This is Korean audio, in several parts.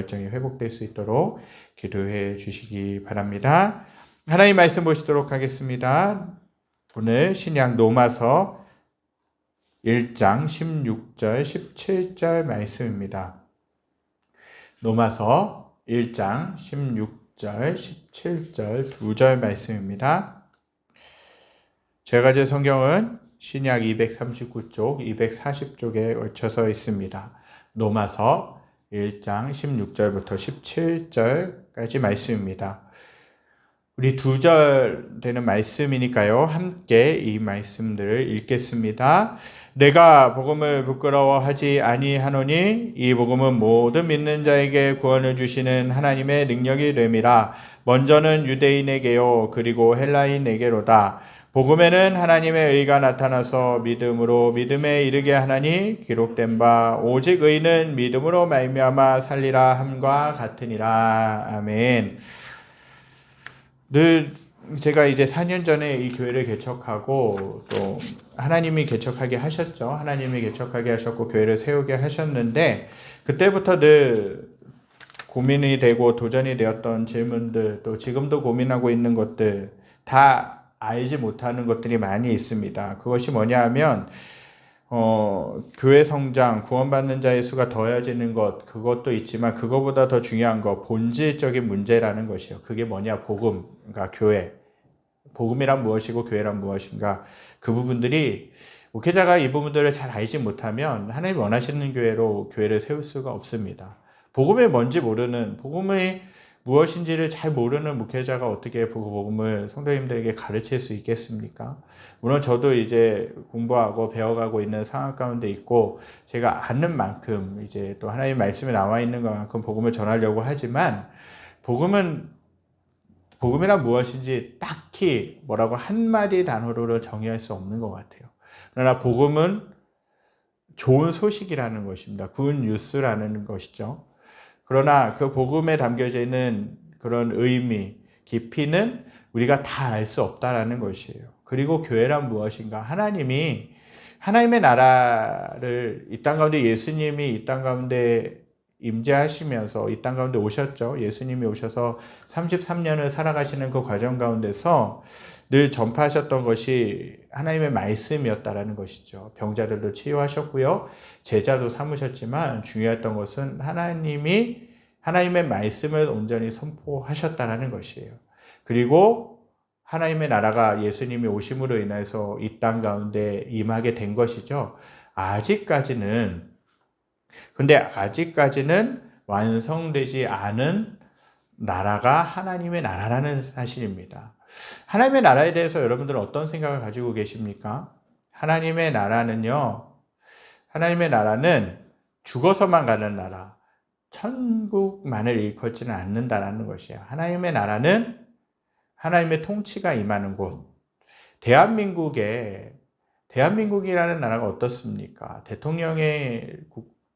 열정이 회복될 수 있도록 기도해 주시기 바랍니다. 하나님 말씀 보시도록 하겠습니다. 오늘 신약 로마서 1장 16절 17절 말씀입니다. 로마서 1장 16절 17절 2절 말씀입니다. 제가 가진 성경은 신약 239쪽 240쪽에 걸쳐서 있습니다. 로마서 1장 16절부터 17절까지 말씀입니다. 우리 2절 되는 말씀이니까요. 함께 이 말씀들을 읽겠습니다. 내가 복음을 부끄러워하지 아니하노니 이 복음은 모든 믿는 자에게 구원을 주시는 하나님의 능력이 됨이라. 먼저는 유대인에게요 그리고 헬라인에게로다. 복음에는 하나님의 의가 나타나서 믿음으로 믿음에 이르게 하나니 기록된 바 오직 의는 믿음으로 말미암아 살리라 함과 같으니라. 아멘. 늘 제가 이제 4년 전에 이 교회를 개척하고 또 하나님이 개척하게 하셨죠. 하나님이 개척하게 하셨고 교회를 세우게 하셨는데 그때부터 늘 고민이 되고 도전이 되었던 질문들, 또 지금도 고민하고 있는 것들, 다 알지 못하는 것들이 많이 있습니다. 그것이 뭐냐 하면 교회 성장, 구원받는 자의 수가 더해지는 것, 그것도 있지만 그거보다 더 중요한 것, 본질적인 문제라는 것이요. 그게 뭐냐? 복음, 그러니까 교회. 복음이란 무엇이고 교회란 무엇인가? 그 부분들이 목회자가 이 부분들을 잘 알지 못하면 하나님 원하시는 교회를 세울 수가 없습니다. 복음이 뭔지 모르는, 복음의 무엇인지를 잘 모르는 목회자가 어떻게 복음을 성도님들에게 가르칠 수 있겠습니까? 물론 저도 이제 공부하고 배워가고 있는 상황 가운데 있고 제가 아는 만큼 이제 또 하나님 말씀에 나와 있는 것만큼 복음을 전하려고 하지만 복음이란 무엇인지 딱히 뭐라고 한마디 단어로 정의할 수 없는 것 같아요. 그러나 복음은 좋은 소식이라는 것입니다. 굿 뉴스라는 것이죠. 그러나 그 복음에 담겨져 있는 그런 의미, 깊이는 우리가 다 알 수 없다라는 것이에요. 그리고 교회란 무엇인가? 하나님의 나라를 이 땅 가운데 예수님이 이 땅 가운데 임재하시면서 이 땅 가운데 오셨죠. 예수님이 오셔서 33년을 살아가시는 그 과정 가운데서 늘 전파하셨던 것이 하나님의 말씀이었다라는 것이죠. 병자들도 치유하셨고요. 제자도 삼으셨지만 중요했던 것은 하나님의 말씀을 온전히 선포하셨다라는 것이에요. 그리고 하나님의 나라가 예수님이 오심으로 인해서 이 땅 가운데 임하게 된 것이죠. 근데 아직까지는 완성되지 않은 나라가 하나님의 나라라는 사실입니다. 하나님의 나라에 대해서 여러분들은 어떤 생각을 가지고 계십니까? 하나님의 나라는 죽어서만 가는 나라, 천국만을 일컫지는 않는다라는 것이에요. 하나님의 나라는 하나님의 통치가 임하는 곳. 대한민국이라는 나라가 어떻습니까? 대통령의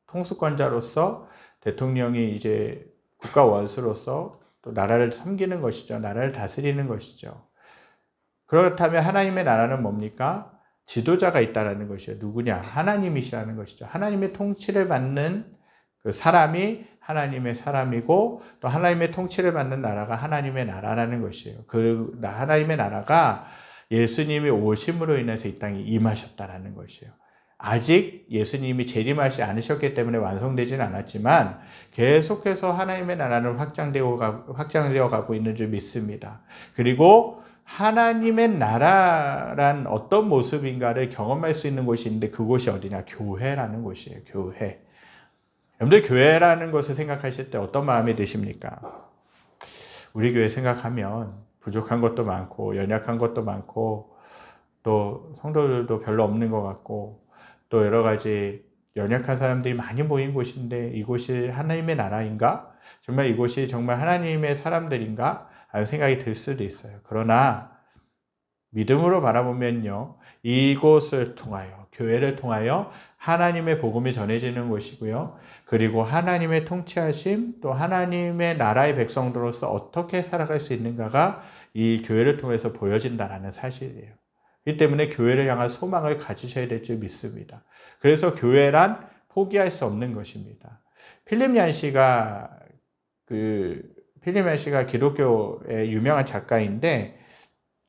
통수권자로서 대통령이 이제 국가 원수로서 또 나라를 섬기는 것이죠. 나라를 다스리는 것이죠. 그렇다면 하나님의 나라는 뭡니까? 지도자가 있다라는 것이에요. 누구냐? 하나님이시라는 것이죠. 하나님의 통치를 받는 그 사람이 하나님의 사람이고 또 하나님의 통치를 받는 나라가 하나님의 나라라는 것이에요. 그 하나님의 나라가 예수님이 오심으로 인해서 이 땅에 임하셨다라는 것이에요. 아직 예수님이 재림하지 않으셨기 때문에 완성되지는 않았지만 계속해서 하나님의 나라는 확장되어 가고 있는 줄 믿습니다. 그리고 하나님의 나라란 어떤 모습인가를 경험할 수 있는 곳이 있는데 그곳이 어디냐? 교회라는 곳이에요. 교회. 여러분들 교회라는 것을 생각하실 때 어떤 마음이 드십니까? 우리 교회 생각하면 부족한 것도 많고 연약한 것도 많고 또 성도들도 별로 없는 것 같고 또 여러 가지 연약한 사람들이 많이 모인 곳인데 이곳이 하나님의 나라인가? 정말 이곳이 정말 하나님의 사람들인가? 하는 생각이 들 수도 있어요. 그러나 믿음으로 바라보면요. 이곳을 통하여, 교회를 통하여 하나님의 복음이 전해지는 곳이고요. 그리고 하나님의 통치하심, 또 하나님의 나라의 백성들로서 어떻게 살아갈 수 있는가가 이 교회를 통해서 보여진다는 사실이에요. 그렇기 때문에 교회를 향한 소망을 가지셔야 될 줄 믿습니다. 그래서 교회란 포기할 수 없는 것입니다. 필립 얀시가 필리멘 씨가 기독교의 유명한 작가인데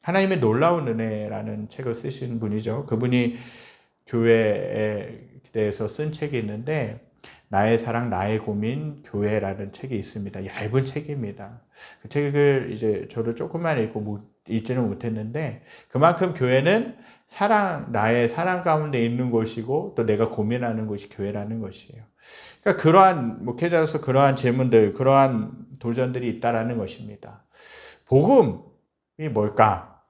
하나님의 놀라운 은혜라는 책을 쓰신 분이죠. 그분이 교회에 대해서 쓴 책이 있는데 나의 사랑, 나의 고민, 교회라는 책이 있습니다. 얇은 책입니다. 그 책을 이제 저도 조금만 읽지는 못했는데 그만큼 교회는 나의 사랑 가운데 있는 곳이고 또 내가 고민하는 곳이 교회라는 것이에요. 그러니까 그러한 목회자로서 그러한 질문들, 그러한 도전들이 있다라는 것입니다. 복음이 뭘까?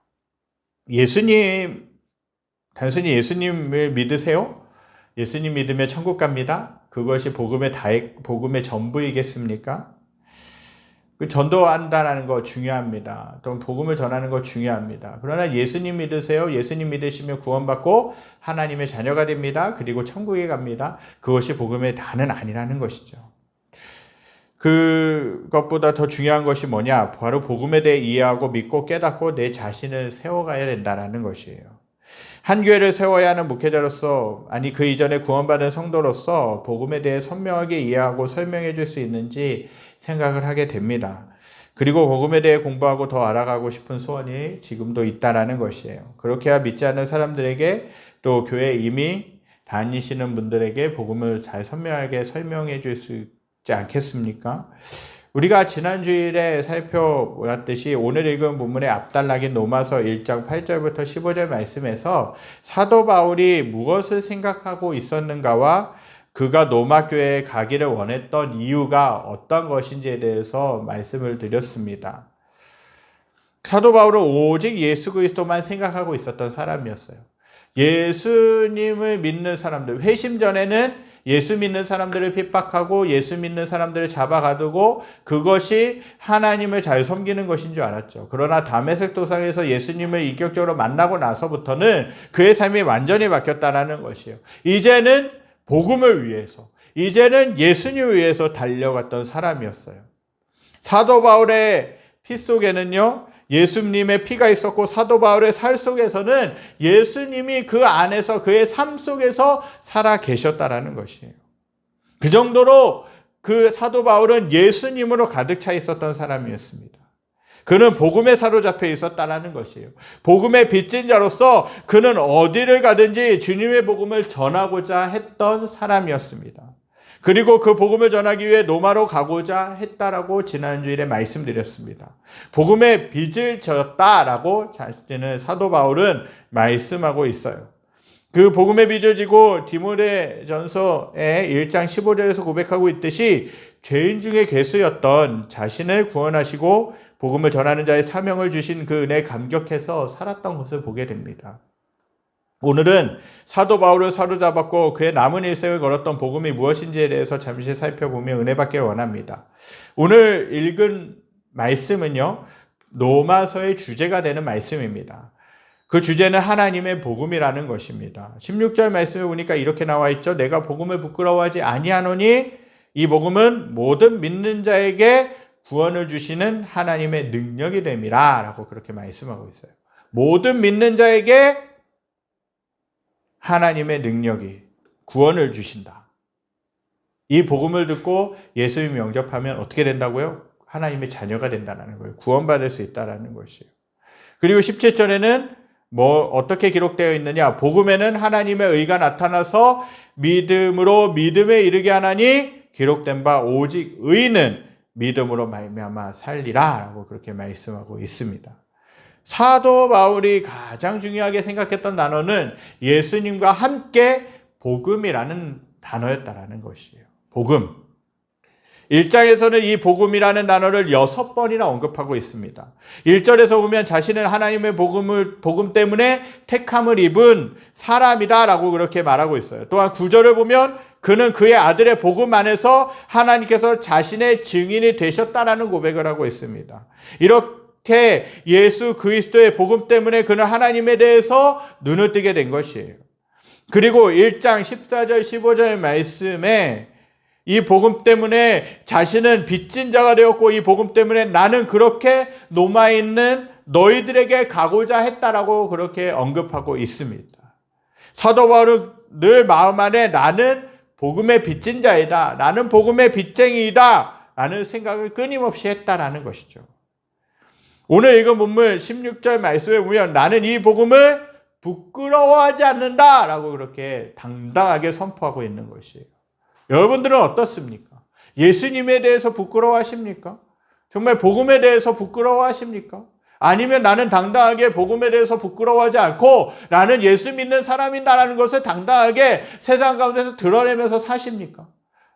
단순히 예수님을 믿으세요? 예수님 믿으면 천국 갑니다. 그것이 복음의 전부이겠습니까? 전도한다는 거 중요합니다. 또 복음을 전하는 거 중요합니다. 그러나 예수님 믿으세요? 예수님 믿으시면 구원받고 하나님의 자녀가 됩니다. 그리고 천국에 갑니다. 그것이 복음의 다는 아니라는 것이죠. 그것보다 더 중요한 것이 뭐냐? 바로 복음에 대해 이해하고 믿고 깨닫고 내 자신을 세워가야 된다는 것이에요. 한 교회를 세워야 하는 목회자로서, 그 이전에 구원받은 성도로서 복음에 대해 선명하게 이해하고 설명해 줄 수 있는지 생각을 하게 됩니다. 그리고 복음에 대해 공부하고 더 알아가고 싶은 소원이 지금도 있다라는 것이에요. 그렇게 해야 믿지 않는 사람들에게 또 교회에 이미 다니시는 분들에게 복음을 잘 선명하게 설명해 줄 수 있지 않겠습니까? 우리가 지난 주일에 살펴보았듯이 오늘 읽은 본문의 앞단락인 로마서 1장 8절부터 15절 말씀에서 사도 바울이 무엇을 생각하고 있었는가와 그가 로마 교회에 가기를 원했던 이유가 어떤 것인지에 대해서 말씀을 드렸습니다. 사도 바울은 오직 예수 그리스도만 생각하고 있었던 사람이었어요. 예수님을 믿는 사람들, 회심 전에는 예수 믿는 사람들을 핍박하고 예수 믿는 사람들을 잡아가두고 그것이 하나님을 잘 섬기는 것인 줄 알았죠. 그러나 다메섹 도상에서 예수님을 인격적으로 만나고 나서부터는 그의 삶이 완전히 바뀌었다는 것이에요. 이제는 복음을 위해서, 이제는 예수님을 위해서 달려갔던 사람이었어요. 사도 바울의 피 속에는요, 예수님의 피가 있었고 사도 바울의 살 속에서는 예수님이 그 안에서 그의 삶 속에서 살아 계셨다라는 것이에요. 그 정도로 그 사도 바울은 예수님으로 가득 차 있었던 사람이었습니다. 그는 복음에 사로잡혀 있었다라는 것이에요. 복음의 빚진 자로서 그는 어디를 가든지 주님의 복음을 전하고자 했던 사람이었습니다. 그리고 그 복음을 전하기 위해 로마로 가고자 했다라고 지난주일에 말씀드렸습니다. 복음의 빚을 졌다라고 자신은 사도 바울은 말씀하고 있어요. 그 복음의 빚을 지고 디모데전서의 1장 15절에서 고백하고 있듯이 죄인 중에 괴수였던 자신을 구원하시고 복음을 전하는 자의 사명을 주신 그 은혜에 감격해서 살았던 것을 보게 됩니다. 오늘은 사도 바울을 사로잡았고 그의 남은 일생을 걸었던 복음이 무엇인지에 대해서 잠시 살펴보며 은혜 받기를 원합니다. 오늘 읽은 말씀은요, 로마서의 주제가 되는 말씀입니다. 그 주제는 하나님의 복음이라는 것입니다. 16절 말씀에 보니까 이렇게 나와 있죠. 내가 복음을 부끄러워하지 아니하노니 이 복음은 모든 믿는 자에게 구원을 주시는 하나님의 능력이 됨이라 라고 그렇게 말씀하고 있어요. 모든 믿는 자에게 하나님의 능력이 구원을 주신다. 이 복음을 듣고 예수님을 영접하면 어떻게 된다고요? 하나님의 자녀가 된다는 거예요. 구원받을 수 있다는 것이에요. 그리고 17절에는 어떻게 기록되어 있느냐? 복음에는 하나님의 의가 나타나서 믿음으로 믿음에 이르게 하나니 기록된 바 오직 의는 믿음으로 말미암아 살리라 라고 그렇게 말씀하고 있습니다. 사도 바울이 가장 중요하게 생각했던 단어는 예수님과 함께 복음이라는 단어였다라는 것이에요. 복음. 1장에서는 이 복음이라는 단어를 6번이나 언급하고 있습니다. 1절에서 보면 자신은 하나님의 복음 때문에 택함을 입은 사람이다 라고 그렇게 말하고 있어요. 또한 9절을 보면 그는 그의 아들의 복음 안에서 하나님께서 자신의 증인이 되셨다라는 고백을 하고 있습니다. 이렇게 예수 그리스도의 복음 때문에 그는 하나님에 대해서 눈을 뜨게 된 것이에요. 그리고 1장 14절 15절 말씀에 이 복음 때문에 자신은 빚진 자가 되었고 이 복음 때문에 나는 그렇게 로마에 있는 너희들에게 가고자 했다라고 그렇게 언급하고 있습니다. 사도 바울은 늘 마음 안에 나는 복음의 빚진 자이다. 나는 복음의 빚쟁이이다. 라는 생각을 끊임없이 했다라는 것이죠. 오늘 읽은 본문 16절 말씀에 보면 나는 이 복음을 부끄러워하지 않는다 라고 그렇게 당당하게 선포하고 있는 것이에요. 여러분들은 어떻습니까? 예수님에 대해서 부끄러워하십니까? 정말 복음에 대해서 부끄러워하십니까? 아니면 나는 당당하게 복음에 대해서 부끄러워하지 않고 나는 예수 믿는 사람이다라는 것을 당당하게 세상 가운데서 드러내면서 사십니까?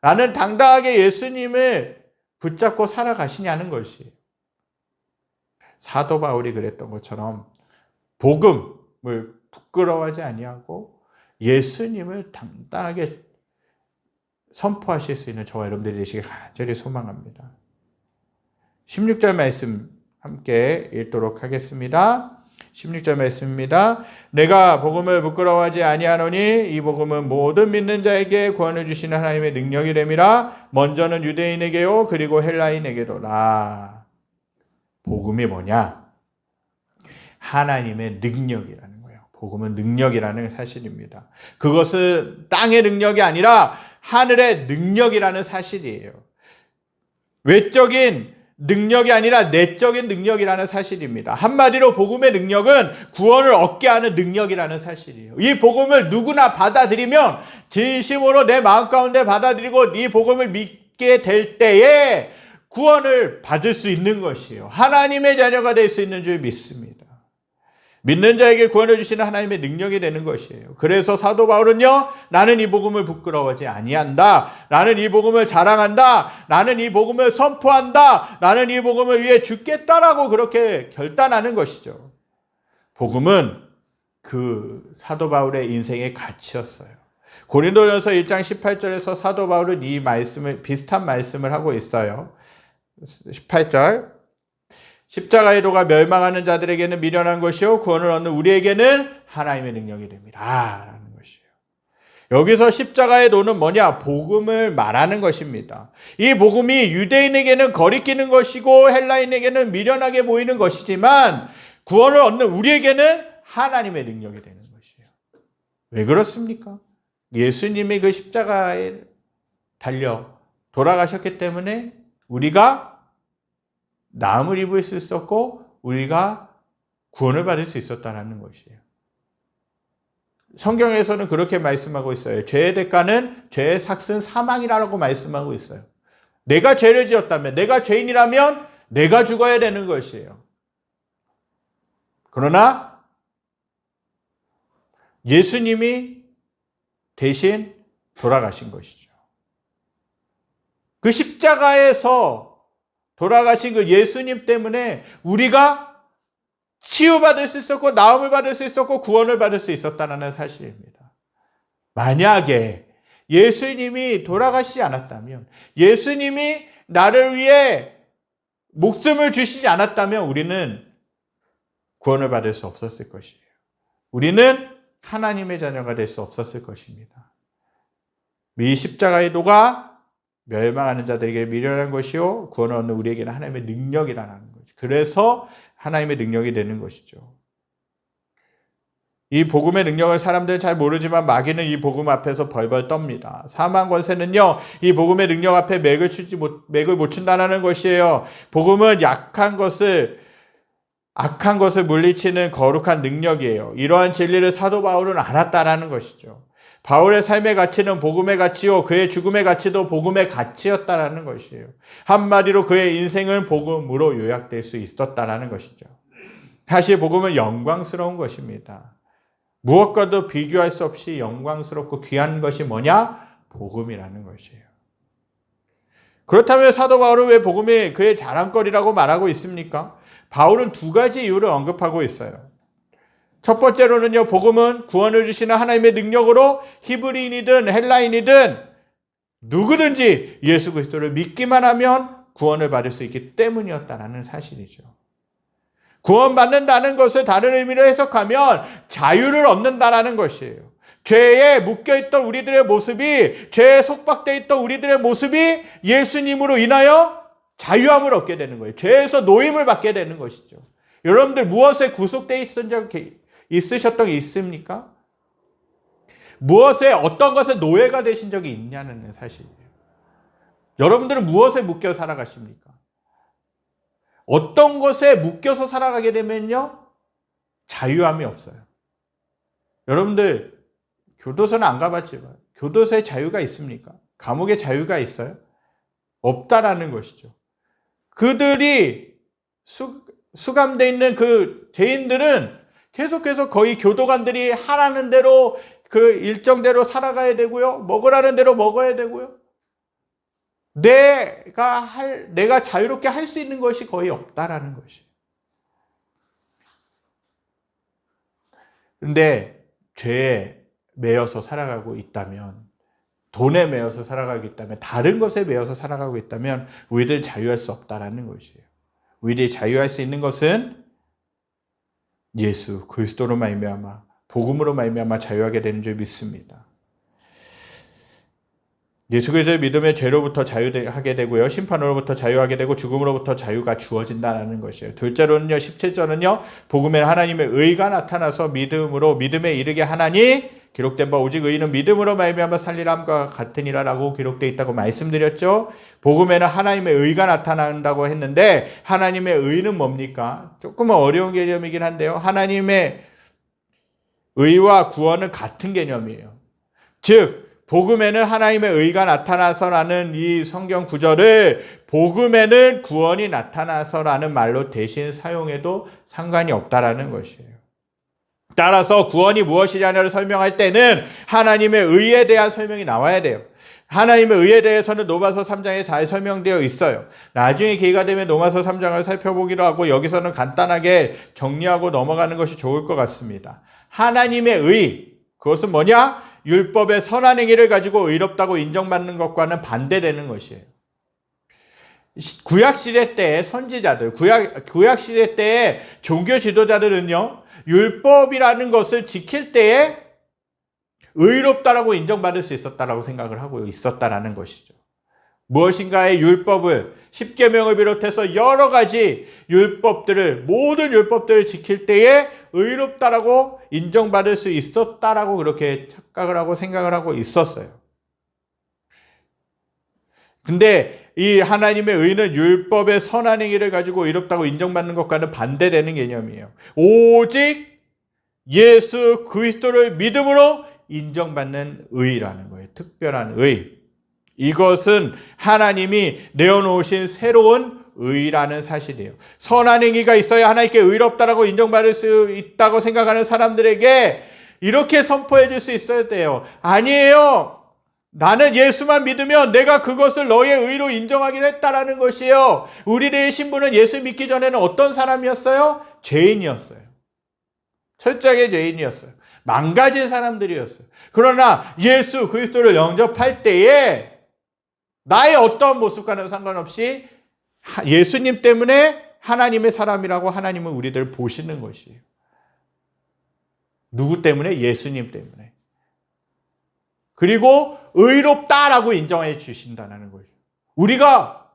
나는 당당하게 예수님을 붙잡고 살아가시냐는 것이에요. 사도 바울이 그랬던 것처럼 복음을 부끄러워하지 아니하고 예수님을 당당하게 선포하실 수 있는 저와 여러분들이 되시길 간절히 소망합니다. 16절 말씀 함께 읽도록 하겠습니다. 16절 말씀입니다. 내가 복음을 부끄러워하지 아니하노니 이 복음은 모든 믿는 자에게 구원을 주시는 하나님의 능력이 됨이라. 먼저는 유대인에게요 그리고 헬라인에게로라. 복음이 뭐냐? 하나님의 능력이라는 거예요. 복음은 능력이라는 사실입니다. 그것은 땅의 능력이 아니라 하늘의 능력이라는 사실이에요. 외적인 능력이 아니라 내적인 능력이라는 사실입니다. 한마디로 복음의 능력은 구원을 얻게 하는 능력이라는 사실이에요. 이 복음을 누구나 받아들이면 진심으로 내 마음 가운데 받아들이고 이 복음을 믿게 될 때에 구원을 받을 수 있는 것이에요. 하나님의 자녀가 될 수 있는 줄 믿습니다. 믿는 자에게 구원을 주시는 하나님의 능력이 되는 것이에요. 그래서 사도 바울은요, 나는 이 복음을 부끄러워하지 아니한다. 나는 이 복음을 자랑한다. 나는 이 복음을 선포한다. 나는 이 복음을 위해 죽겠다라고 그렇게 결단하는 것이죠. 복음은 그 사도 바울의 인생의 가치였어요. 고린도전서 1장 18절에서 사도 바울은 이 말씀을 비슷한 말씀을 하고 있어요. 18절 십자가의 도가 멸망하는 자들에게는 미련한 것이요 구원을 얻는 우리에게는 하나님의 능력이 됩니다 라는 것이에요. 여기서 십자가의 도는 뭐냐? 복음을 말하는 것입니다. 이 복음이 유대인에게는 거리끼는 것이고 헬라인에게는 미련하게 보이는 것이지만 구원을 얻는 우리에게는 하나님의 능력이 되는 것이에요. 왜 그렇습니까? 예수님이 그 십자가에 달려 돌아가셨기 때문에 우리가 나음을 입을 수 있었고 우리가 구원을 받을 수 있었다는 것이에요. 성경에서는 그렇게 말씀하고 있어요. 죄의 대가는 죄의 삭은 사망이라고 말씀하고 있어요. 내가 죄를 지었다면, 내가 죄인이라면 내가 죽어야 되는 것이에요. 그러나 예수님이 대신 돌아가신 것이죠. 그 십자가에서 돌아가신 그 예수님 때문에 우리가 치유받을 수 있었고 나음을 받을 수 있었고 구원을 받을 수 있었다는 사실입니다. 만약에 예수님이 돌아가시지 않았다면, 예수님이 나를 위해 목숨을 주시지 않았다면 우리는 구원을 받을 수 없었을 것이에요. 우리는 하나님의 자녀가 될 수 없었을 것입니다. 이 십자가의 도가 멸망하는 자들에게 미련한 것이요 구원을 얻는 우리에게는 하나님의 능력이라는 거죠. 그래서 하나님의 능력이 되는 것이죠. 이 복음의 능력을 사람들은 잘 모르지만 마귀는 이 복음 앞에서 벌벌 떱니다. 사망 권세는요, 이 복음의 능력 앞에 맥을 못 춘다는 것이에요. 복음은 악한 것을 물리치는 거룩한 능력이에요. 이러한 진리를 사도 바울은 알았다라는 것이죠. 바울의 삶의 가치는 복음의 가치요 그의 죽음의 가치도 복음의 가치였다라는 것이에요. 한마디로 그의 인생은 복음으로 요약될 수 있었다라는 것이죠. 사실 복음은 영광스러운 것입니다. 무엇과도 비교할 수 없이 영광스럽고 귀한 것이 뭐냐? 복음이라는 것이에요. 그렇다면 사도 바울은 왜 복음이 그의 자랑거리라고 말하고 있습니까? 바울은 두 가지 이유를 언급하고 있어요. 첫 번째로는요, 복음은 구원을 주시는 하나님의 능력으로 히브리인이든 헬라인이든 누구든지 예수 그리스도를 믿기만 하면 구원을 받을 수 있기 때문이었다는 사실이죠. 구원받는다는 것을 다른 의미로 해석하면 자유를 얻는다는 것이에요. 죄에 묶여있던 우리들의 모습이, 죄에 속박되어 있던 우리들의 모습이 예수님으로 인하여 자유함을 얻게 되는 거예요. 죄에서 노임을 받게 되는 것이죠. 여러분들 무엇에 구속되어 있으셨던 게 있습니까? 무엇에 어떤 것에 노예가 되신 적이 있냐는 사실이에요. 여러분들은 무엇에 묶여 살아가십니까? 어떤 것에 묶여서 살아가게 되면요, 자유함이 없어요. 여러분들 교도소는 안 가봤지만 교도소에 자유가 있습니까? 감옥에 자유가 있어요? 없다라는 것이죠. 그들이 수감되어 있는 그 죄인들은 계속해서 거의 교도관들이 하라는 대로 그 일정대로 살아가야 되고요. 먹으라는 대로 먹어야 되고요. 내가 자유롭게 할 수 있는 것이 거의 없다라는 것이에요. 그런데 죄에 매여서 살아가고 있다면, 돈에 매여서 살아가고 있다면, 다른 것에 매여서 살아가고 있다면 우리들 자유할 수 없다라는 것이에요. 우리들이 자유할 수 있는 것은 예수 그리스도로 말미암아, 복음으로 말미암아 자유하게 되는 줄 믿습니다. 예수 그리스도를 믿으면 죄로부터 자유하게 되고요, 심판으로부터 자유하게 되고 죽음으로부터 자유가 주어진다는 것이에요. 둘째로는요, 17절은요, 복음에 하나님의 의가 나타나서 믿음에 이르게 하나니 기록된 바 오직 의인은 믿음으로 말미암아 살리람과 같으니라라고 기록되어 있다고 말씀드렸죠. 복음에는 하나님의 의가 나타난다고 했는데, 하나님의 의는 뭡니까? 조금 어려운 개념이긴 한데요, 하나님의 의와 구원은 같은 개념이에요. 즉 복음에는 하나님의 의가 나타나서라는 이 성경 구절을 복음에는 구원이 나타나서라는 말로 대신 사용해도 상관이 없다라는 것이에요. 따라서 구원이 무엇이냐를 설명할 때는 하나님의 의에 대한 설명이 나와야 돼요. 하나님의 의에 대해서는 로마서 3장에 잘 설명되어 있어요. 나중에 기회가 되면 로마서 3장을 살펴보기로 하고 여기서는 간단하게 정리하고 넘어가는 것이 좋을 것 같습니다. 하나님의 의, 그것은 뭐냐? 율법의 선한 행위를 가지고 의롭다고 인정받는 것과는 반대되는 것이에요. 구약시대 때의 선지자들, 구약시대 때의 종교 지도자들은요, 율법이라는 것을 지킬 때에 의롭다라고 인정받을 수 있었다라고 생각을 하고 있었다라는 것이죠. 무엇인가의 율법을, 십계명을 비롯해서 여러 가지 모든 율법들을 지킬 때에 의롭다라고 인정받을 수 있었다라고 그렇게 착각을 하고 생각을 하고 있었어요. 근데 이 하나님의 의는 율법의 선한 행위를 가지고 의롭다고 인정받는 것과는 반대되는 개념이에요. 오직 예수 그리스도를 믿음으로 인정받는 의라는 거예요. 특별한 의. 이것은 하나님이 내어놓으신 새로운 의라는 사실이에요. 선한 행위가 있어야 하나님께 의롭다라고 인정받을 수 있다고 생각하는 사람들에게 이렇게 선포해 줄 수 있어야 돼요. 아니에요. 나는 예수만 믿으면 내가 그것을 너의 의로 인정하기로 했다라는 것이에요. 우리들의 신부는 예수 믿기 전에는 어떤 사람이었어요? 죄인이었어요. 철저하게 죄인이었어요. 망가진 사람들이었어요. 그러나 예수 그리스도를 영접할 때에 나의 어떤 모습과는 상관없이 예수님 때문에 하나님의 사람이라고 하나님은 우리들을 보시는 것이에요. 누구 때문에? 예수님 때문에. 그리고 의롭다라고 인정해 주신다는 거죠. 우리가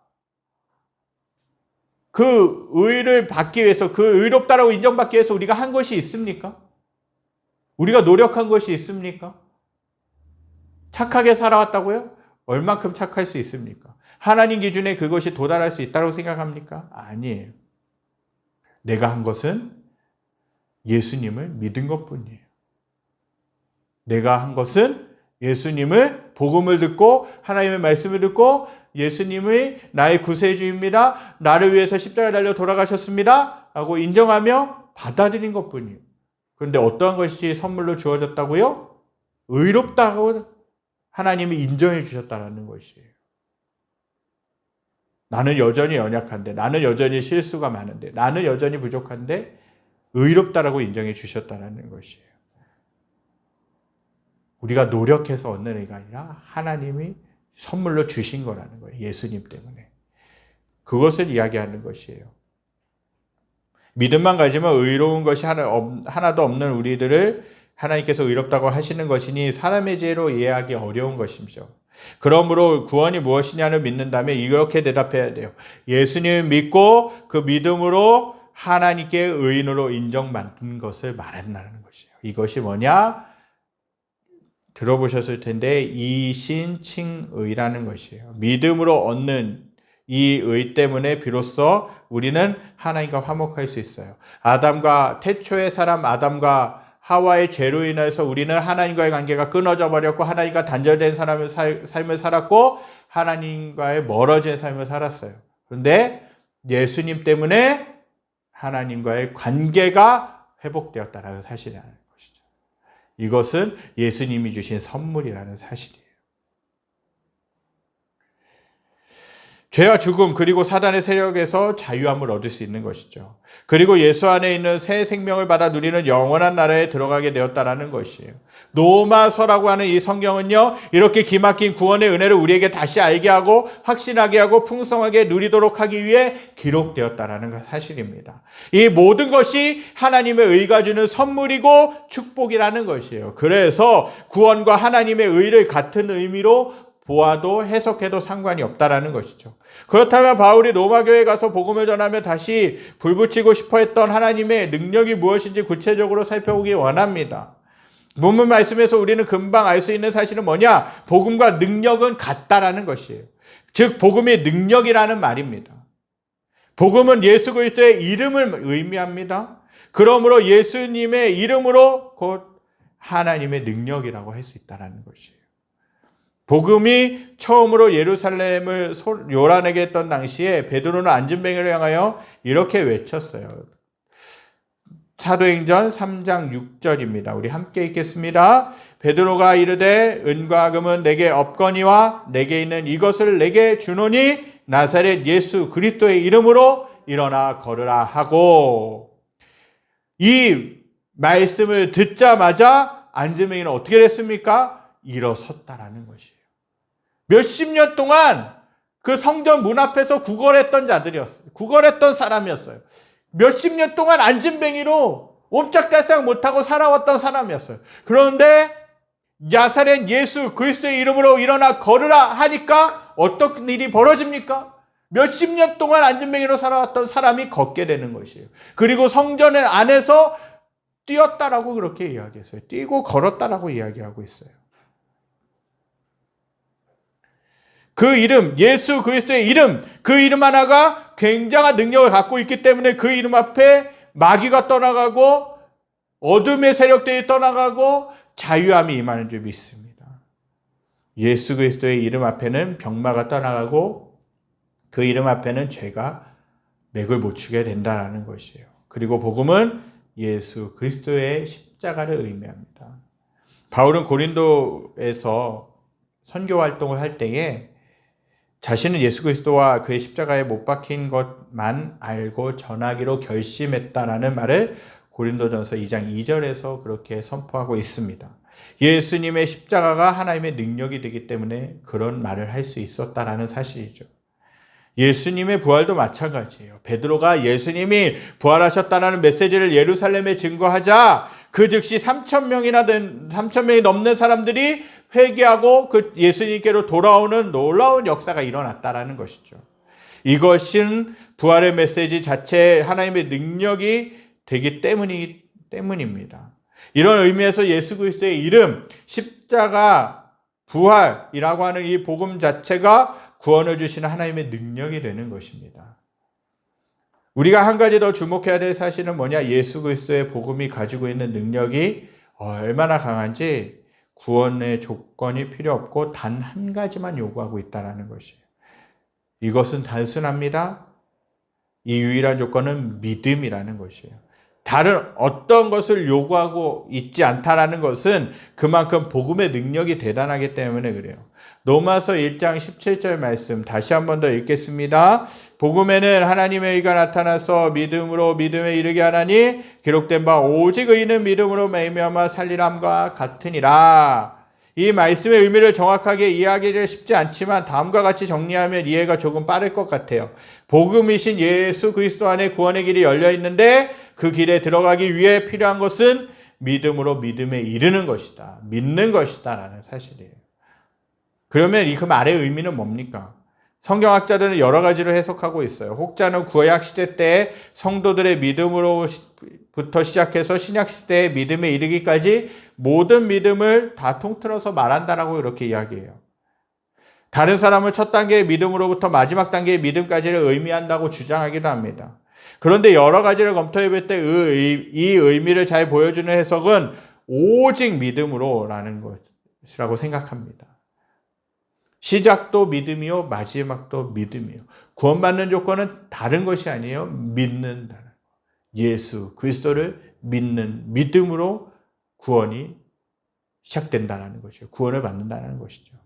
그 의를 받기 위해서, 그 의롭다라고 인정받기 위해서 우리가 한 것이 있습니까? 우리가 노력한 것이 있습니까? 착하게 살아왔다고요? 얼만큼 착할 수 있습니까? 하나님 기준에 그것이 도달할 수 있다고 생각합니까? 아니에요. 내가 한 것은 예수님을 믿은 것뿐이에요. 내가 한 것은 예수님을, 복음을 듣고 하나님의 말씀을 듣고 예수님이 나의 구세주입니다, 나를 위해서 십자가에 달려 돌아가셨습니다 하고 인정하며 받아들인 것뿐이에요. 그런데 어떠한 것이 선물로 주어졌다고요? 의롭다고 하나님이 인정해 주셨다는 것이에요. 나는 여전히 연약한데, 나는 여전히 실수가 많은데, 나는 여전히 부족한데 의롭다라고 인정해 주셨다는 것이에요. 우리가 노력해서 얻는 의가 아니라 하나님이 선물로 주신 거라는 거예요. 예수님 때문에. 그것을 이야기하는 것이에요. 믿음만 가지면 의로운 것이 하나도 없는 우리들을 하나님께서 의롭다고 하시는 것이니 사람의 지혜로 이해하기 어려운 것이죠. 그러므로 구원이 무엇이냐를 믿는다면 이렇게 대답해야 돼요. 예수님을 믿고 그 믿음으로 하나님께 의인으로 인정받는 것을 말한다는 것이에요. 이것이 뭐냐? 들어보셨을 텐데 이신칭의라는 것이에요. 믿음으로 얻는 이 의 때문에 비로소 우리는 하나님과 화목할 수 있어요. 태초의 사람 아담과 하와의 죄로 인해서 우리는 하나님과의 관계가 끊어져 버렸고 하나님과 단절된 삶을 살았고 하나님과의 멀어진 삶을 살았어요. 그런데 예수님 때문에 하나님과의 관계가 회복되었다는 사실이라는 것이죠. 이것은 예수님이 주신 선물이라는 사실이에요. 죄와 죽음 그리고 사단의 세력에서 자유함을 얻을 수 있는 것이죠. 그리고 예수 안에 있는 새 생명을 받아 누리는 영원한 나라에 들어가게 되었다는 것이에요. 로마서라고 하는 이 성경은요, 이렇게 기막힌 구원의 은혜를 우리에게 다시 알게 하고 확신하게 하고 풍성하게 누리도록 하기 위해 기록되었다는 사실입니다. 이 모든 것이 하나님의 의가 주는 선물이고 축복이라는 것이에요. 그래서 구원과 하나님의 의를 같은 의미로 보아도 해석해도 상관이 없다라는 것이죠. 그렇다면 바울이 로마교회에 가서 복음을 전하며 다시 불붙이고 싶어 했던 하나님의 능력이 무엇인지 구체적으로 살펴보기 원합니다. 본문 말씀에서 우리는 금방 알 수 있는 사실은 뭐냐? 복음과 능력은 같다라는 것이에요. 즉 복음이 능력이라는 말입니다. 복음은 예수 그리스도의 이름을 의미합니다. 그러므로 예수님의 이름으로 곧 하나님의 능력이라고 할 수 있다는 것이에요. 복음이 처음으로 예루살렘을 요란하게 했던 당시에 베드로는 안진뱅이를 향하여 이렇게 외쳤어요. 사도행전 3장 6절입니다. 우리 함께 읽겠습니다. 베드로가 이르되 은과 금은 내게 없거니와 내게 있는 이것을 내게 주노니 나사렛 예수 그리스도의 이름으로 일어나 걸으라 하고, 이 말씀을 듣자마자 안진뱅이는 어떻게 됐습니까? 일어섰다라는 것이에요. 몇십 년 동안 그 성전 문 앞에서 구걸했던 자들이었어요. 구걸했던 사람이었어요. 몇십 년 동안 안진뱅이로 옴짝달싹 못하고 살아왔던 사람이었어요. 그런데 나사렛 예수 그리스도의 이름으로 일어나 걸으라 하니까 어떤 일이 벌어집니까? 몇십 년 동안 안진뱅이로 살아왔던 사람이 걷게 되는 것이에요. 그리고 성전 안에서 뛰었다라고 그렇게 이야기했어요. 뛰고 걸었다라고 이야기하고 있어요. 그 이름, 예수 그리스도의 이름, 그 이름 하나가 굉장한 능력을 갖고 있기 때문에 그 이름 앞에 마귀가 떠나가고 어둠의 세력들이 떠나가고 자유함이 임하는 줄 믿습니다. 예수 그리스도의 이름 앞에는 병마가 떠나가고 그 이름 앞에는 죄가 맥을 못 추게 된다는 것이에요. 그리고 복음은 예수 그리스도의 십자가를 의미합니다. 바울은 고린도에서 선교 활동을 할 때에 자신은 예수 그리스도와 그의 십자가에 못 박힌 것만 알고 전하기로 결심했다라는 말을 고린도전서 2장 2절에서 그렇게 선포하고 있습니다. 예수님의 십자가가 하나님의 능력이 되기 때문에 그런 말을 할 수 있었다라는 사실이죠. 예수님의 부활도 마찬가지예요. 베드로가 예수님이 부활하셨다는 메시지를 예루살렘에 증거하자 그 즉시 3,000명이 넘는 사람들이 회개하고 그 예수님께로 돌아오는 놀라운 역사가 일어났다라는 것이죠. 이것은 부활의 메시지 자체에 하나님의 능력이 되기 때문입니다. 이런 의미에서 예수 그리스도의 이름, 십자가, 부활이라고 하는 이 복음 자체가 구원을 주시는 하나님의 능력이 되는 것입니다. 우리가 한 가지 더 주목해야 될 사실은 뭐냐? 예수 그리스도의 복음이 가지고 있는 능력이 얼마나 강한지 구원의 조건이 필요 없고 단 한 가지만 요구하고 있다는 것이에요. 이것은 단순합니다. 이 유일한 조건은 믿음이라는 것이에요. 다른 어떤 것을 요구하고 있지 않다라는 것은 그만큼 복음의 능력이 대단하기 때문에 그래요. 로마서 1장 17절 말씀 다시 한 번 더 읽겠습니다. 복음에는 하나님의 의가 나타나서 믿음으로 믿음에 이르게 하나니 기록된 바 오직 의인은 믿음으로 말미암아 살리람과 같으니라. 이 말씀의 의미를 정확하게 이해하기는 쉽지 않지만 다음과 같이 정리하면 이해가 조금 빠를 것 같아요. 복음이신 예수 그리스도 안에 구원의 길이 열려 있는데 그 길에 들어가기 위해 필요한 것은 믿음으로 믿음에 이르는 것이다. 믿는 것이다 라는 사실이에요. 그러면 이 그 말의 의미는 뭡니까? 성경학자들은 여러 가지로 해석하고 있어요. 혹자는 구약 시대 때 성도들의 믿음으로 부터 시작해서 신약시대의 믿음에 이르기까지 모든 믿음을 다 통틀어서 말한다라고 이렇게 이야기해요. 다른 사람을 첫 단계의 믿음으로부터 마지막 단계의 믿음까지를 의미한다고 주장하기도 합니다. 그런데 여러 가지를 검토해 볼 때 이 의미를 잘 보여주는 해석은 오직 믿음으로라는 것이라고 생각합니다. 시작도 믿음이요, 마지막도 믿음이요. 구원받는 조건은 다른 것이 아니에요. 믿는다는 것. 예수 그리스도를 믿는 믿음으로 구원이 시작된다는 것이죠. 구원을 받는다는 것이죠.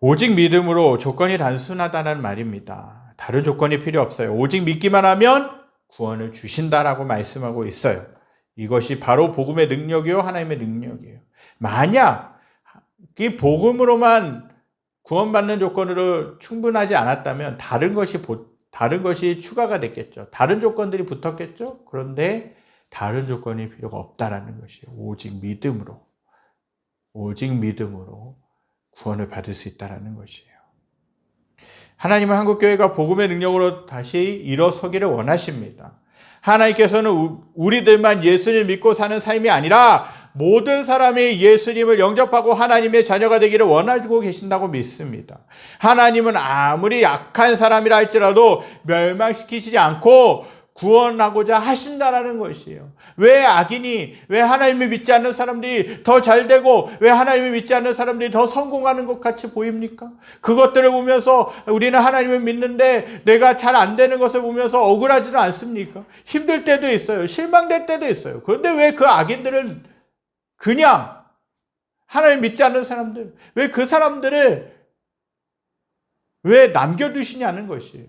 오직 믿음으로 조건이 단순하다는 말입니다. 다른 조건이 필요 없어요. 오직 믿기만 하면 구원을 주신다라고 말씀하고 있어요. 이것이 바로 복음의 능력이요, 하나님의 능력이에요. 만약 이 복음으로만 구원받는 조건으로 충분하지 않았다면 다른 것이 추가가 됐겠죠. 다른 조건들이 붙었겠죠. 그런데 다른 조건이 필요가 없다라는 것이에요. 오직 믿음으로 구원을 받을 수 있다는 것이에요. 하나님은 한국교회가 복음의 능력으로 다시 일어서기를 원하십니다. 하나님께서는 우리들만 예수님을 믿고 사는 삶이 아니라 모든 사람이 예수님을 영접하고 하나님의 자녀가 되기를 원하고 계신다고 믿습니다. 하나님은 아무리 약한 사람이라 할지라도 멸망시키시지 않고 구원하고자 하신다라는 것이에요. 왜 하나님을 믿지 않는 사람들이 더 잘되고 왜 하나님을 믿지 않는 사람들이 더 성공하는 것 같이 보입니까? 그것들을 보면서 우리는 하나님을 믿는데 내가 잘 안 되는 것을 보면서 억울하지는 않습니까? 힘들 때도 있어요. 실망될 때도 있어요. 그런데 왜 그 악인들을 그냥 하나님 믿지 않는 사람들, 왜 그 사람들을 왜 남겨두시냐는 것이에요.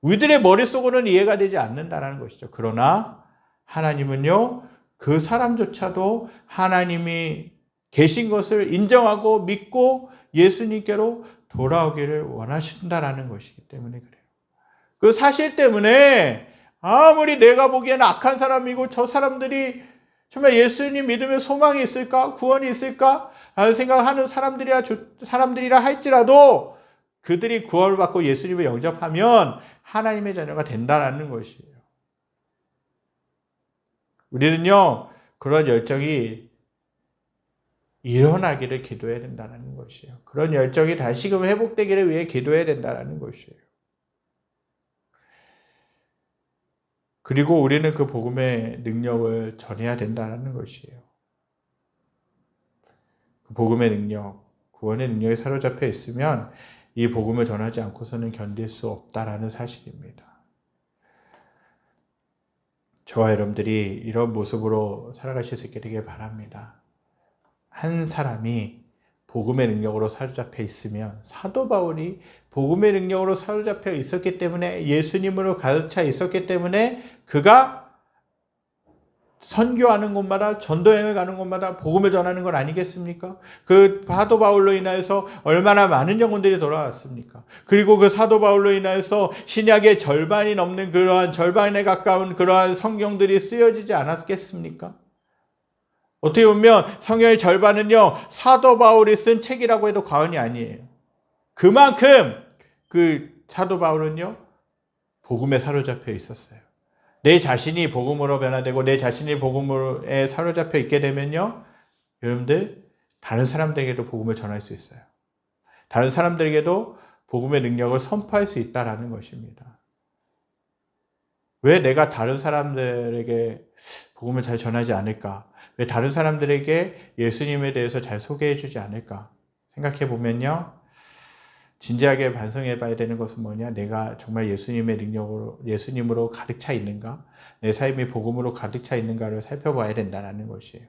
우리들의 머릿속으로는 이해가 되지 않는다는 것이죠. 그러나 하나님은요, 그 사람조차도 하나님이 계신 것을 인정하고 믿고 예수님께로 돌아오기를 원하신다라는 것이기 때문에 그래요. 그 사실 때문에 아무리 내가 보기에는 악한 사람이고 저 사람들이 정말 예수님 믿으면 소망이 있을까? 구원이 있을까? 라는 생각하는 사람들이라 할지라도 그들이 구원을 받고 예수님을 영접하면 하나님의 자녀가 된다는 것이에요. 우리는요, 그런 열정이 일어나기를 기도해야 된다는 것이에요. 그런 열정이 다시금 회복되기를 위해 기도해야 된다는 것이에요. 그리고 우리는 그 복음의 능력을 전해야 된다는 것이에요. 그 복음의 능력, 구원의 능력에 사로잡혀 있으면 이 복음을 전하지 않고서는 견딜 수 없다라는 사실입니다. 저와 여러분들이 이런 모습으로 살아가실 수 있게 되길 바랍니다. 한 사람이 복음의 능력으로 사로잡혀 있으면 사도 바울이 복음의 능력으로 사로잡혀 있었기 때문에 예수님으로 가득 차 있었기 때문에 그가 선교하는 곳마다 전도여행을 가는 곳마다 복음을 전하는 건 아니겠습니까? 그 사도 바울로 인하여서 얼마나 많은 영혼들이 돌아왔습니까? 그리고 그 사도 바울로 인하여서 신약의 절반이 넘는 그러한 절반에 가까운 그러한 성경들이 쓰여지지 않았겠습니까? 어떻게 보면 성경의 절반은요, 사도 바울이 쓴 책이라고 해도 과언이 아니에요. 그만큼 그 사도 바울은요, 복음에 사로잡혀 있었어요. 내 자신이 복음으로 변화되고 내 자신이 복음에 사로잡혀 있게 되면요, 여러분들 다른 사람들에게도 복음을 전할 수 있어요. 다른 사람들에게도 복음의 능력을 선포할 수 있다는 것입니다. 왜 내가 다른 사람들에게 복음을 잘 전하지 않을까? 왜 다른 사람들에게 예수님에 대해서 잘 소개해 주지 않을까? 생각해 보면요, 진지하게 반성해 봐야 되는 것은 뭐냐? 내가 정말 예수님의 능력으로, 예수님으로 가득 차 있는가? 내 삶이 복음으로 가득 차 있는가를 살펴봐야 된다는 것이에요.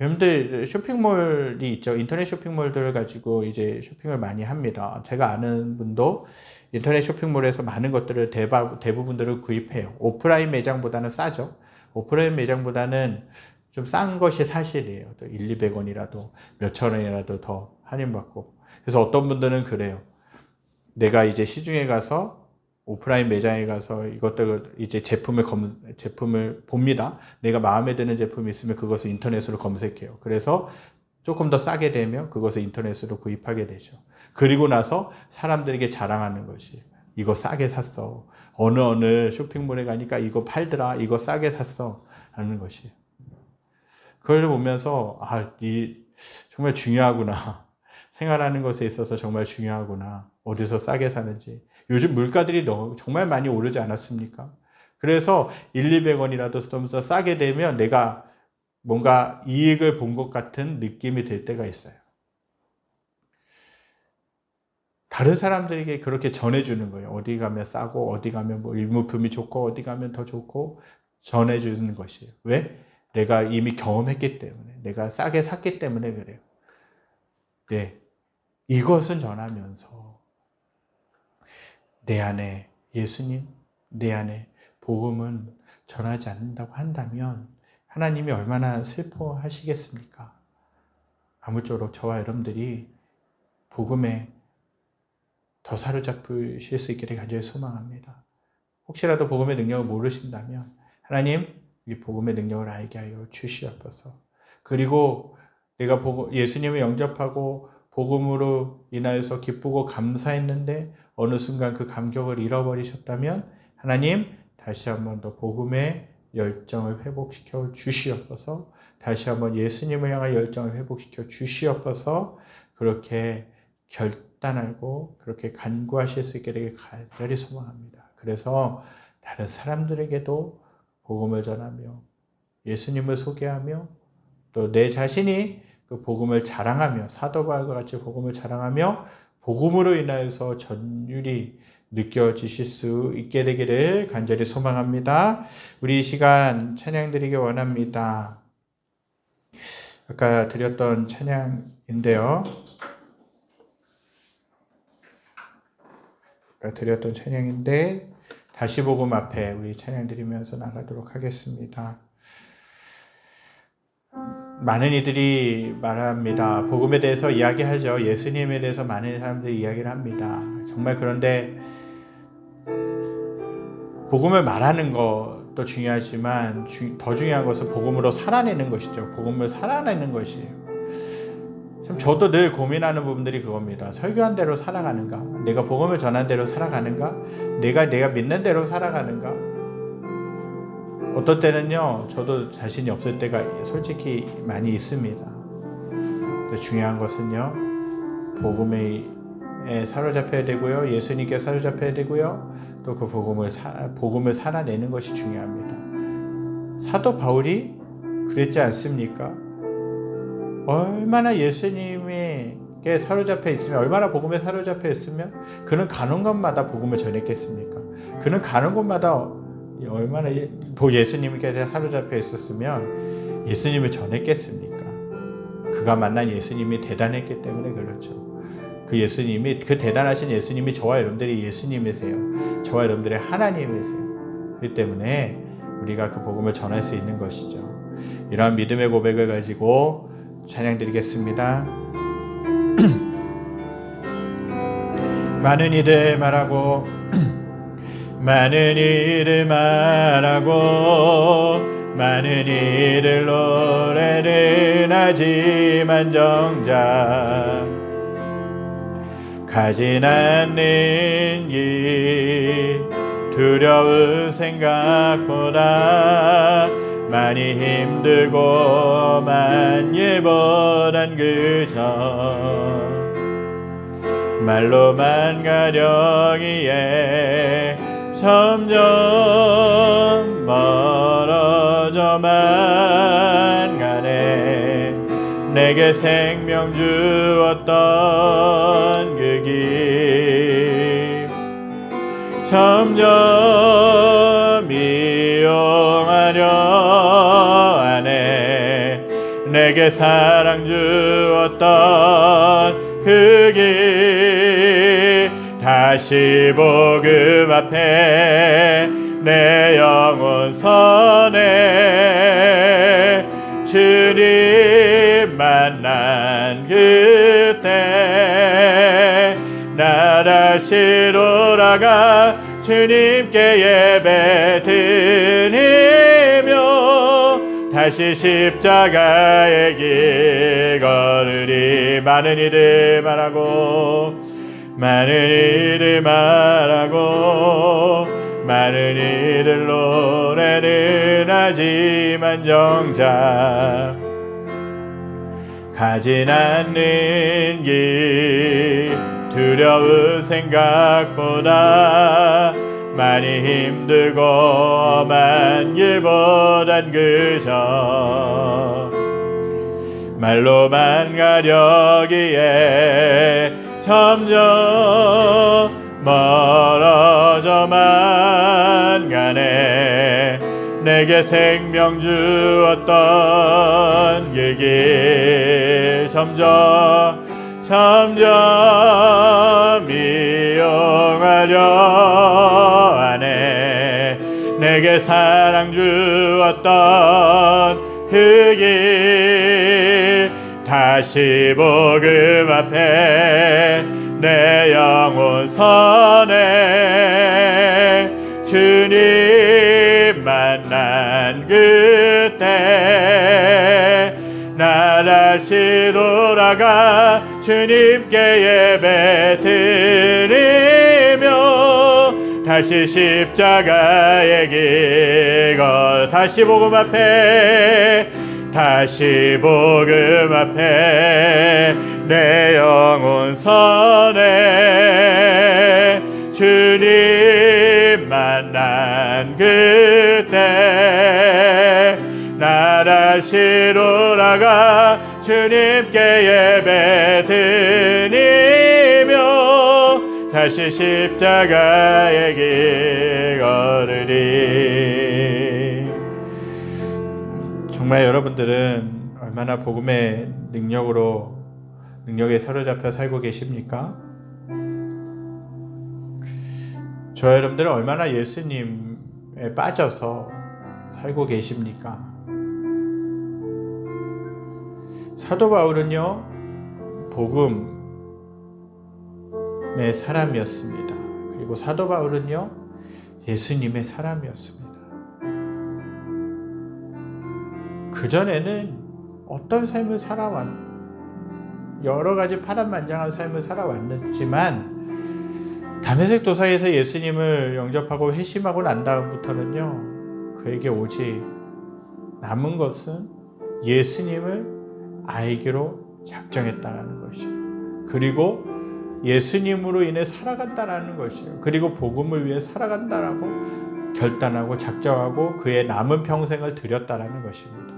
여러분들 쇼핑몰이 있죠. 인터넷 쇼핑몰들을 가지고 이제 쇼핑을 많이 합니다. 제가 아는 분도 인터넷 쇼핑몰에서 많은 것들을 대부분들을 구입해요. 오프라인 매장보다는 싸죠. 오프라인 매장보다는 좀 싼 것이 사실이에요. 또 100-200원이라도 몇천 원이라도 더 할인받고. 그래서 어떤 분들은 그래요. 내가 이제 시중에 가서 오프라인 매장에 가서 이것들을 이제 제품을 봅니다. 내가 마음에 드는 제품이 있으면 그것을 인터넷으로 검색해요. 그래서 조금 더 싸게 되면 그것을 인터넷으로 구입하게 되죠. 그리고 나서 사람들에게 자랑하는 것이, 이거 싸게 샀어. 어느 쇼핑몰에 가니까 이거 팔더라. 이거 싸게 샀어. 라는 것이에요. 그걸 보면서 정말 중요하구나. 생활하는 것에 있어서 정말 중요하구나. 어디서 싸게 사는지. 요즘 물가들이 정말 많이 오르지 않았습니까? 그래서 200원이라도 좀 더 싸게 되면 내가 뭔가 이익을 본 것 같은 느낌이 들 때가 있어요. 다른 사람들에게 그렇게 전해주는 거예요. 어디 가면 싸고, 어디 가면 뭐 일물품이 좋고, 어디 가면 더 좋고, 전해주는 것이에요. 왜? 내가 이미 경험했기 때문에, 내가 싸게 샀기 때문에 그래요. 네. 이것은 전하면서 내 안에 예수님, 내 안에 복음은 전하지 않는다고 한다면 하나님이 얼마나 슬퍼하시겠습니까? 아무쪼록 저와 여러분들이 복음에 더 사로잡으실 수 있기를 간절히 소망합니다. 혹시라도 복음의 능력을 모르신다면 하나님, 이 복음의 능력을 알게 하여 주시옵소서. 그리고 내가 예수님을 영접하고 복음으로 인하여서 기쁘고 감사했는데 어느 순간 그 감격을 잃어버리셨다면 하나님, 다시 한번 더 복음의 열정을 회복시켜 주시옵소서. 다시 한번 예수님을 향한 열정을 회복시켜 주시옵소서. 그렇게 결단하고 그렇게 간구하실 수 있게 되길 간절히 소망합니다. 그래서 다른 사람들에게도 복음을 전하며 예수님을 소개하며 또 내 자신이 그 복음을 자랑하며 사도 바울과 같이 복음을 자랑하며 복음으로 인하여서 전율이 느껴지실 수 있게 되기를 간절히 소망합니다. 우리 이 시간 찬양 드리기 원합니다. 아까 드렸던 찬양인데요. 드렸던 찬양인데 다시 복음 앞에 우리 찬양 드리면서 나가도록 하겠습니다. 많은 이들이 말합니다. 복음에 대해서 이야기하죠. 예수님에 대해서 많은 사람들이 이야기를 합니다. 정말 그런데 복음을 말하는 것도 중요하지만 더 중요한 것은 복음으로 살아내는 것이죠. 복음을 살아내는 것이에요. 참 저도 늘 고민하는 부분들이 그겁니다. 설교한 대로 살아가는가? 내가 복음을 전한 대로 살아가는가? 내가 믿는 대로 살아가는가? 어떤 때는요, 저도 자신이 없을 때가 솔직히 많이 있습니다. 근데 중요한 것은요, 복음에 사로잡혀야 되고요, 예수님께 사로잡혀야 되고요, 또 그 복음을 살아내는 것이 중요합니다. 사도 바울이 그랬지 않습니까? 얼마나 예수님에게 사로잡혀 있으면, 얼마나 복음에 사로잡혀 있으면 그는 가는 곳마다 복음을 전했겠습니까? 그는 가는 곳마다 얼마나 예수님께 사로잡혀 있었으면 예수님을 전했겠습니까? 그가 만난 예수님이 대단했기 때문에 그렇죠. 그 대단하신 예수님이 저와 여러분들이 예수님이세요. 저와 여러분들의 하나님이세요. 그렇기 때문에 우리가 그 복음을 전할 수 있는 것이죠. 이러한 믿음의 고백을 가지고 찬양 드리겠습니다. 많은 이들 말하고 많은 이들 말하고 많은 이들 노래를 하지만 정작 가진 않는 길 두려운 생각보다 많이 힘들고만 일보단 그저 말로만 가려기에 점점 멀어져만 가네. 내게 생명 주었던 그 길 점점 이용하려 하네. 내게 사랑 주었던 그 길 다시 복음 앞에 내 영혼 선해. 주님 만난 그때 나 다시 돌아가 주님께 예배 드리며 다시 십자가의 길 걸으리. 많은 이들 말하고 많은 일을 말하고 많은 일을 노래는 하지만 정작 가진 않는 길 두려운 생각보다 많이 힘들고 험한 길보단 그저 말로만 가려기에 점점 멀어져만 가네. 내게 생명 주었던 그 길 점점 이용하려 하네. 내게 사랑 주었던 그 길 다시 복음 앞에 내 영혼 선해. 주님 만난 그때 나 다시 돌아가 주님께 예배 드리며 다시 십자가의 길 걸어 다시 복음 앞에 내 영혼 선해. 주님 만난 그때 나 다시 돌아가 주님께 예배 드리며 다시 십자가의 길 걸으리. 정말 여러분들은 얼마나 복음의 능력에 사로잡혀 살고 계십니까? 저 여러분들은 얼마나 예수님에 빠져서 살고 계십니까? 사도 바울은요, 복음의 사람이었습니다. 그리고 사도 바울은요, 예수님의 사람이었습니다. 그전에는 어떤 삶을 여러 가지 파란만장한 삶을 살아왔지만 다메섹 도상에서 예수님을 영접하고 회심하고 난 다음부터는요, 그에게 오직 남은 것은 예수님을 알기로 작정했다는 것이에요. 그리고 예수님으로 인해 살아간다는 것이에요. 그리고 복음을 위해 살아간다라고 결단하고 작정하고 그의 남은 평생을 드렸다는 것입니다.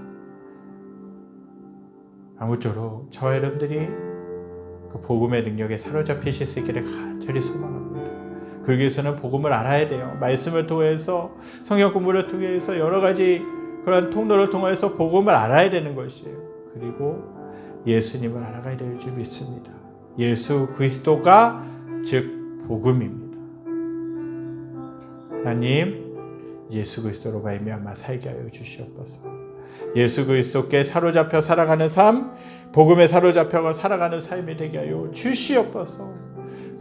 아무쪼록 저와 여러분들이 그 복음의 능력에 사로잡히실 수 있기를 간절히 소망합니다. 그러기 위해서는 복음을 알아야 돼요. 말씀을 통해서, 성경 공부를 통해서 여러 가지 그런 통로를 통해서 복음을 알아야 되는 것이에요. 그리고 예수님을 알아가야 될 줄 믿습니다. 예수 그리스도가 즉 복음입니다. 하나님, 예수 그리스도로 말미암아 살게 하여 주시옵소서. 예수 그리스도께 사로잡혀 살아가는 삶, 복음에 사로잡혀 살아가는 삶이 되게 하여 주시옵소서.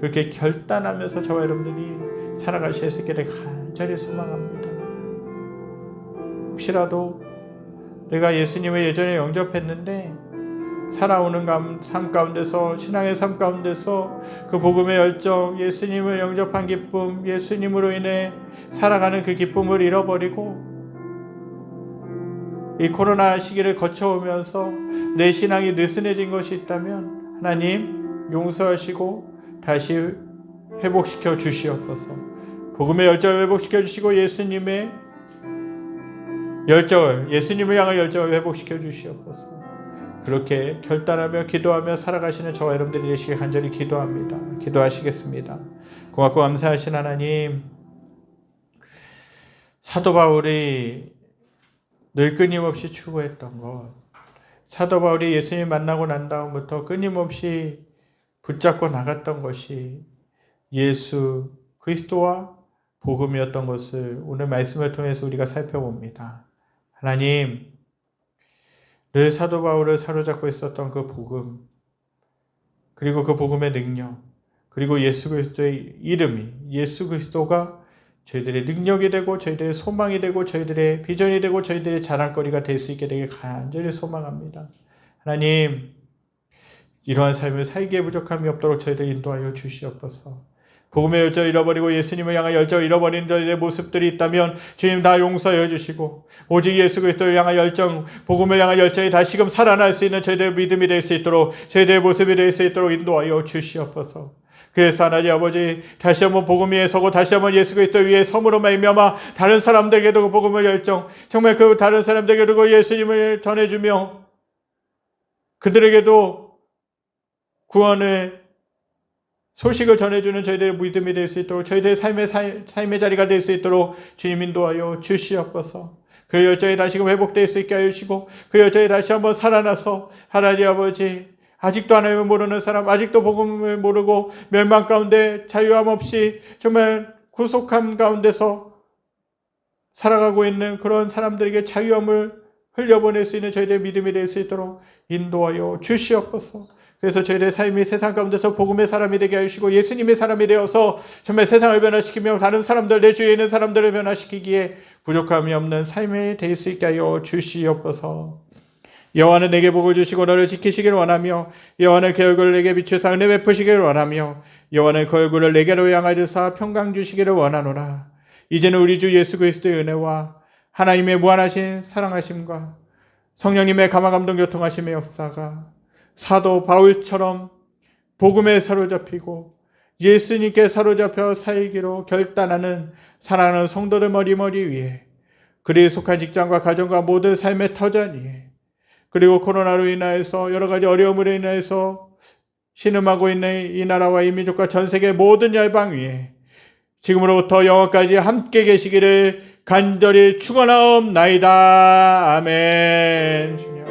그렇게 결단하면서 저와 여러분들이 살아가실 수 있기를 간절히 소망합니다. 혹시라도 내가 예수님을 예전에 영접했는데 살아오는 삶 가운데서, 신앙의 삶 가운데서 그 복음의 열정, 예수님을 영접한 기쁨, 예수님으로 인해 살아가는 그 기쁨을 잃어버리고 이 코로나 시기를 거쳐오면서 내 신앙이 느슨해진 것이 있다면 하나님 용서하시고 다시 회복시켜 주시옵소서. 복음의 열정을 회복시켜 주시고 예수님을 향한 열정을 회복시켜 주시옵소서. 그렇게 결단하며 기도하며 살아가시는 저와 여러분들이 되시길 간절히 기도합니다. 기도하시겠습니다. 고맙고 감사하신 하나님, 사도 바울이 늘 끊임없이 추구했던 것, 사도 바울이 예수님 만나고 난 다음부터 끊임없이 붙잡고 나갔던 것이 예수 그리스도와 복음이었던 것을 오늘 말씀을 통해서 우리가 살펴봅니다. 하나님, 늘 사도 바울을 사로잡고 있었던 그 복음, 그리고 그 복음의 능력, 그리고 예수 그리스도의 이름이, 예수 그리스도가 저희들의 능력이 되고 저희들의 소망이 되고 저희들의 비전이 되고 저희들의 자랑거리가 될 수 있게 되길 간절히 소망합니다. 하나님, 이러한 삶을 살기에 부족함이 없도록 저희들 인도하여 주시옵소서. 복음의 열정을 잃어버리고 예수님을 향한 열정을 잃어버린 저희들의 모습들이 있다면 주님 다 용서해 주시고 오직 예수 그리스도를 향한 열정, 복음을 향한 열정이 다시금 살아날 수 있는 저희들의 믿음이 될 수 있도록, 저희들의 모습이 될 수 있도록 인도하여 주시옵소서. 그래서 하나님 아버지, 다시 한번 복음 위에 서고 다시 한번 예수 그리스도 위에 섬으로 말미암아 다른 사람들에게도 그 복음을 열정, 정말 그 다른 사람들에게도 그 예수님을 전해주며 그들에게도 구원의 소식을 전해주는 저희들의 믿음이 될 수 있도록, 저희들의 삶의 자리가 될 수 있도록 주님 인도하여 주시옵소서. 그 열정이 다시금 회복될 수 있게 하시고 그 열정이 다시 한번 살아나서 하나님 아버지, 아직도 하나님을 모르는 사람, 아직도 복음을 모르고 멸망 가운데 자유함 없이 정말 구속함 가운데서 살아가고 있는 그런 사람들에게 자유함을 흘려보낼 수 있는 저희들의 믿음이 될 수 있도록 인도하여 주시옵소서. 그래서 저희들의 삶이 세상 가운데서 복음의 사람이 되게 하시고 예수님의 사람이 되어서 정말 세상을 변화시키며 다른 사람들, 내 주위에 있는 사람들을 변화시키기에 부족함이 없는 삶이 될 수 있게 하여 주시옵소서. 여호와는 내게 복을 주시고 너를 지키시기를 원하며 여호와는 그 얼굴을 내게 비추사 은혜 베푸시기를 원하며 여호와는 그 얼굴을 내게로 향하여사 평강 주시기를 원하노라. 이제는 우리 주 예수 그리스도의 은혜와 하나님의 무한하신 사랑하심과 성령님의 감화감동 교통하심의 역사가 사도 바울처럼 복음에 사로잡히고 예수님께 사로잡혀 살기로 결단하는 사랑하는 성도들 머리머리 위에, 그리에 속한 직장과 가정과 모든 삶의 터전 위에, 그리고 코로나로 인하여서 여러 가지 어려움으로 인하여서 신음하고 있는 이 나라와 이 민족과 전 세계 모든 열방 위에 지금으로부터 영원까지 함께 계시기를 간절히 축원하옵나이다. 아멘.